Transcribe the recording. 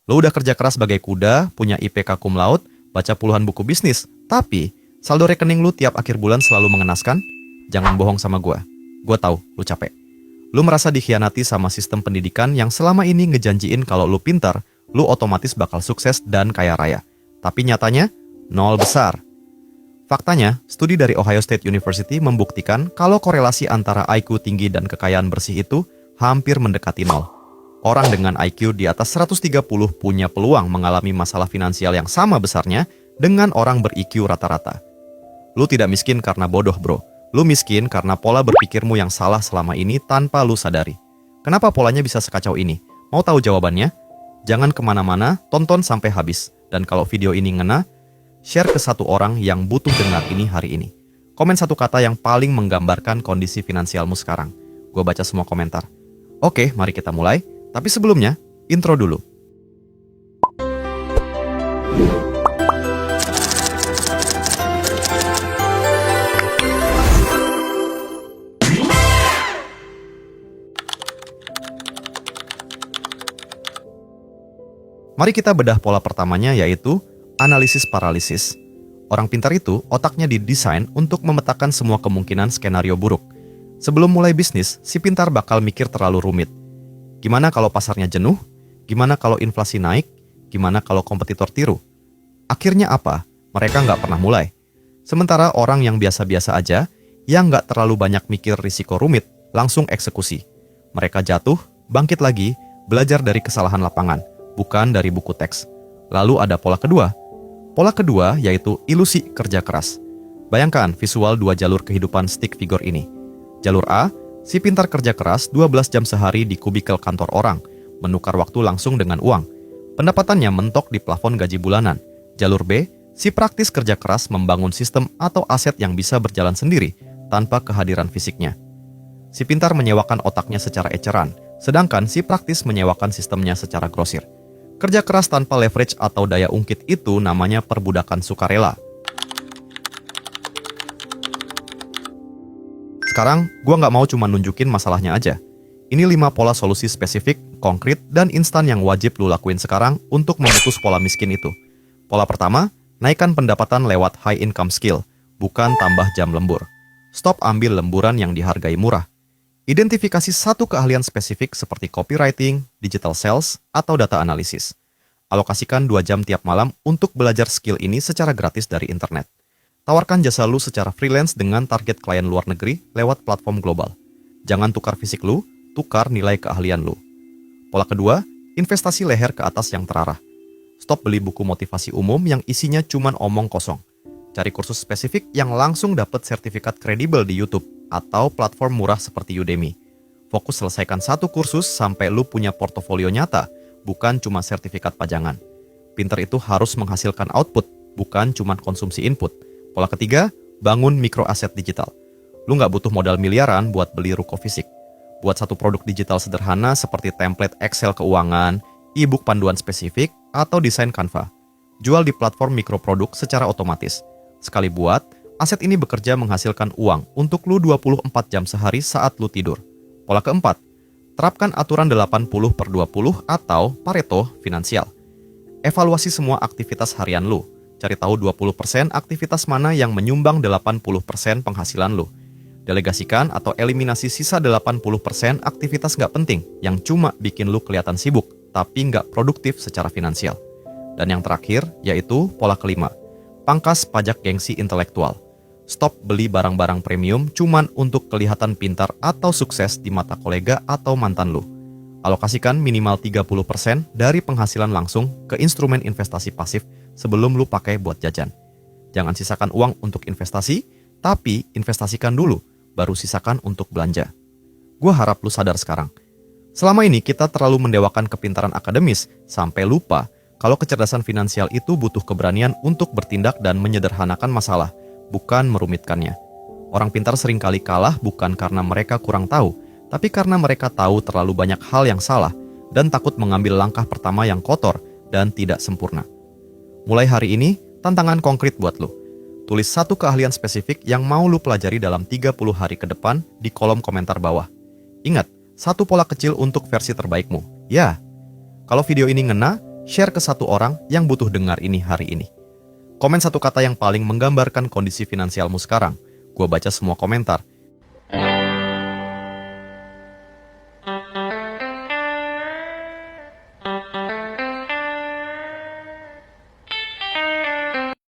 Lo udah kerja keras sebagai kuda, punya IPK cum laude, baca puluhan buku bisnis, tapi saldo rekening lu tiap akhir bulan selalu mengenaskan? Jangan bohong sama gua. Gua tahu lu capek. Lu merasa dikhianati sama sistem pendidikan yang selama ini ngejanjiin kalau lu pintar, lu otomatis bakal sukses dan kaya raya. Tapi nyatanya, nol besar. Faktanya, studi dari Ohio State University membuktikan kalau korelasi antara IQ tinggi dan kekayaan bersih itu hampir mendekati nol. Orang dengan IQ di atas 130 punya peluang mengalami masalah finansial yang sama besarnya dengan orang ber-IQ rata-rata. Lu tidak miskin karena bodoh, bro. Lu miskin karena pola berpikirmu yang salah selama ini tanpa lu sadari. Kenapa polanya bisa sekacau ini? Mau tahu jawabannya? Jangan kemana-mana, tonton sampai habis. Dan kalau video ini ngena, share ke satu orang yang butuh dengar ini hari ini. Komen satu kata yang paling menggambarkan kondisi finansialmu sekarang. Gue baca semua komentar. Oke, mari kita mulai. Tapi sebelumnya, intro dulu. Mari kita bedah pola pertamanya, yaitu analisis paralisis. Orang pintar itu otaknya didesain untuk memetakan semua kemungkinan skenario buruk. Sebelum mulai bisnis, si pintar bakal mikir terlalu rumit. Gimana kalau pasarnya jenuh? Gimana kalau inflasi naik? Gimana kalau kompetitor tiru? Akhirnya apa? Mereka nggak pernah mulai. Sementara orang yang biasa-biasa aja, yang nggak terlalu banyak mikir risiko rumit, langsung eksekusi. Mereka jatuh, bangkit lagi, belajar dari kesalahan lapangan, bukan dari buku teks. Lalu ada pola kedua. Pola kedua yaitu ilusi kerja keras. Bayangkan visual dua jalur kehidupan stick figure ini. Jalur A, si pintar kerja keras 12 jam sehari di kubikel kantor orang, menukar waktu langsung dengan uang. Pendapatannya mentok di plafon gaji bulanan. Jalur B, si praktis kerja keras membangun sistem atau aset yang bisa berjalan sendiri, tanpa kehadiran fisiknya. Si pintar menyewakan otaknya secara eceran, sedangkan si praktis menyewakan sistemnya secara grosir. Kerja keras tanpa leverage atau daya ungkit itu namanya perbudakan sukarela. Sekarang, gua nggak mau cuma nunjukin masalahnya aja. Ini 5 pola solusi spesifik, konkret, dan instan yang wajib lu lakuin sekarang untuk memutus pola miskin itu. Pola pertama, naikkan pendapatan lewat high income skill, bukan tambah jam lembur. Stop ambil lemburan yang dihargai murah. Identifikasi satu keahlian spesifik seperti copywriting, digital sales, atau data analisis. Alokasikan 2 jam tiap malam untuk belajar skill ini secara gratis dari internet. Tawarkan jasa lu secara freelance dengan target klien luar negeri lewat platform global. Jangan tukar fisik lu, tukar nilai keahlian lu. Pola kedua, investasi leher ke atas yang terarah. Stop beli buku motivasi umum yang isinya cuman omong kosong. Cari kursus spesifik yang langsung dapat sertifikat kredibel di YouTube atau platform murah seperti Udemy. Fokus selesaikan satu kursus sampai lu punya portofolio nyata, bukan cuma sertifikat pajangan. Pinter itu harus menghasilkan output, bukan cuma konsumsi input. Pola ketiga, bangun mikroaset digital. Lu nggak butuh modal miliaran buat beli ruko fisik. Buat satu produk digital sederhana seperti template Excel keuangan, e-book panduan spesifik, atau desain Canva. Jual di platform mikroproduk secara otomatis. Sekali buat, aset ini bekerja menghasilkan uang untuk lu 24 jam sehari saat lu tidur. Pola keempat, terapkan aturan 80/20 atau Pareto finansial. Evaluasi semua aktivitas harian lu. Cari tahu 20% aktivitas mana yang menyumbang 80% penghasilan lu. Delegasikan atau eliminasi sisa 80% aktivitas nggak penting yang cuma bikin lu kelihatan sibuk, tapi nggak produktif secara finansial. Dan yang terakhir, yaitu pola kelima. Pangkas pajak gengsi intelektual. Stop beli barang-barang premium cuman untuk kelihatan pintar atau sukses di mata kolega atau mantan lu. Alokasikan minimal 30% dari penghasilan langsung ke instrumen investasi pasif sebelum lu pakai buat jajan. Jangan sisakan uang untuk investasi, tapi investasikan dulu, baru sisakan untuk belanja. Gua harap lu sadar sekarang. Selama ini kita terlalu mendewakan kepintaran akademis, sampai lupa kalau kecerdasan finansial itu butuh keberanian untuk bertindak dan menyederhanakan masalah, bukan merumitkannya. Orang pintar seringkali kalah bukan karena mereka kurang tahu, tapi karena mereka tahu terlalu banyak hal yang salah dan takut mengambil langkah pertama yang kotor dan tidak sempurna. Mulai hari ini, tantangan konkret buat lo. Tulis satu keahlian spesifik yang mau lo pelajari dalam 30 hari ke depan di kolom komentar bawah. Ingat, satu pola kecil untuk versi terbaikmu. Ya, kalau video ini ngena, Share ke satu orang yang butuh dengar ini hari ini. Komen satu kata yang paling menggambarkan kondisi finansialmu sekarang. Gua baca semua komentar.